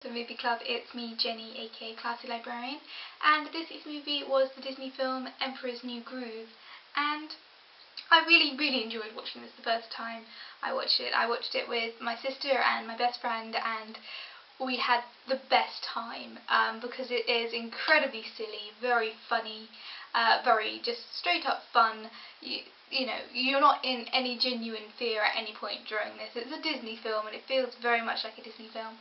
SourceFedNerd Movie Club. It's me, Jenny, aka ClassyLibrarian, and this week's movie was the Disney film Emperor's New Groove, and I really enjoyed watching this the first time I watched it. I watched it with my sister and my best friend, and we had the best time because it is incredibly silly, very funny, very just straight up fun. You know, you're not in any genuine fear at any point during this. It's a Disney film and it feels very much like a Disney film.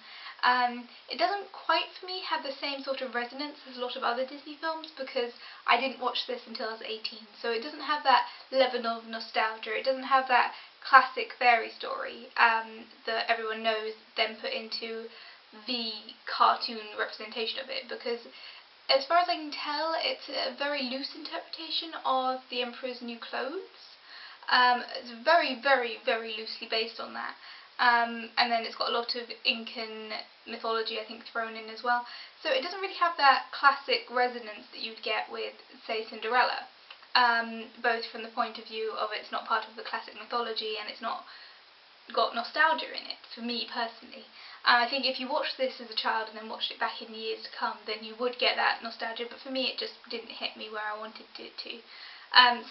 It doesn't quite, for me, have the same sort of resonance as a lot of other Disney films because I didn't watch this until I was 18, so it doesn't have that level of nostalgia. It doesn't have that classic fairy story that everyone knows then put into the cartoon representation of it, because as far as I can tell, it's a very loose interpretation of the Emperor's New Clothes. It's very loosely based on that. And then it's got a lot of Incan mythology, I think, thrown in as well. So it doesn't really have that classic resonance that you'd get with, say, Cinderella. Both from the point of view of it's not part of the classic mythology and it's not got nostalgia in it, for me personally. I think if you watched this as a child and then watched it back in the years to come, then you would get that nostalgia, but for me it just didn't hit me where I wanted it to.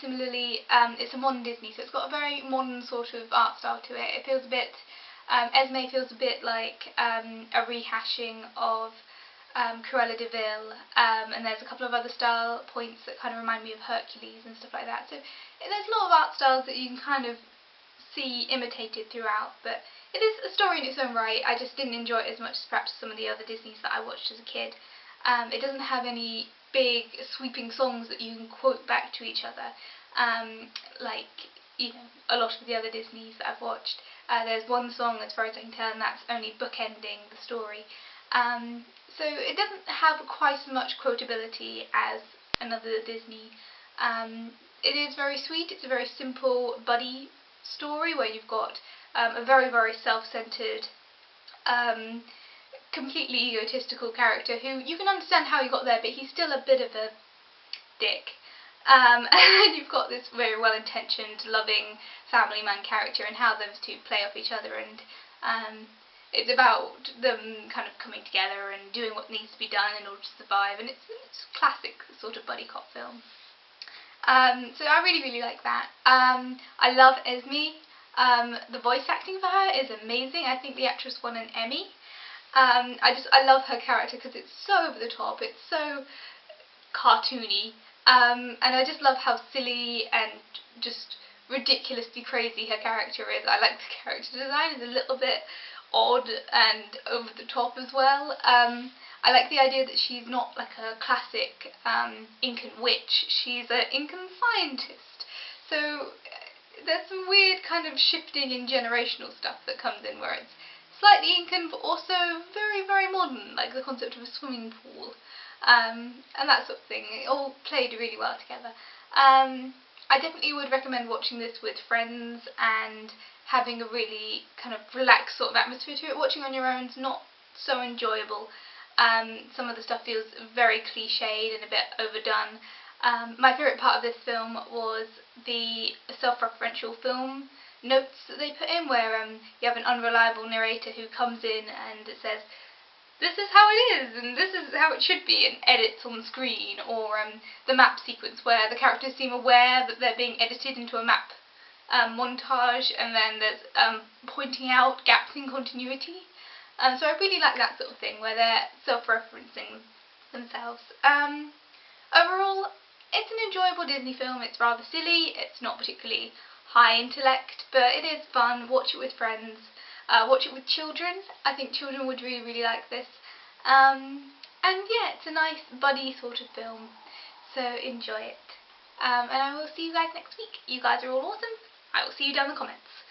Similarly, it's a modern Disney, so it's got a very modern sort of art style to it. It feels a bit, Esme feels a bit like a rehashing of Cruella de Vil, and there's a couple of other style points that kind of remind me of Hercules and stuff like that. So there's a lot of art styles that you can kind of see imitated throughout, but it is a story in its own right. I just didn't enjoy it as much as perhaps some of the other Disneys that I watched as a kid. It doesn't have any big sweeping songs that you can quote back to each other, like, you know, a lot of the other Disneys that I've watched. There's one song, as far as I can tell, and that's only bookending the story. So it doesn't have quite as much quotability as another Disney. It is very sweet. It's a very simple buddy story where you've got a very self-centered, completely egotistical character who you can understand how he got there, but he's still a bit of a dick. And you've got this very well-intentioned, loving family man character and how those two play off each other, and it's about them kind of coming together and doing what needs to be done in order to survive, and it's a classic sort of buddy cop film. So I really like that. I love Esme. The voice acting for her is amazing. I think the actress won an Emmy. I love her character because it's so over the top, it's so cartoony, and I just love how silly and just ridiculously crazy her character is. I like the character design, it's a little bit odd and over the top as well. I like the idea that she's not like a classic Incan witch, she's an Incan scientist. So there's some weird kind of shifting in generational stuff that comes in where it's slightly Incan but also very modern, like the concept of a swimming pool, and that sort of thing. It all played really well together. I definitely would recommend watching this with friends and having a really kind of relaxed sort of atmosphere to it. Watching on your own is not so enjoyable. Some of the stuff feels very cliched and a bit overdone. My favourite part of this film was the self-referential film notes that they put in, where you have an unreliable narrator who comes in and it says, this is how it is, and this is how it should be, and edits on screen, or the map sequence where the characters seem aware that they're being edited into a map montage, and then there's pointing out gaps in continuity. So I really like that sort of thing, where they're self-referencing themselves. Overall, it's an enjoyable Disney film. It's rather silly, it's not particularly high intellect, but it is fun. Watch it with friends, watch it with children. I think children would really like this. And yeah, it's a nice buddy sort of film, so enjoy it. And I will see you guys next week. You guys are all awesome. I will see you down in the comments.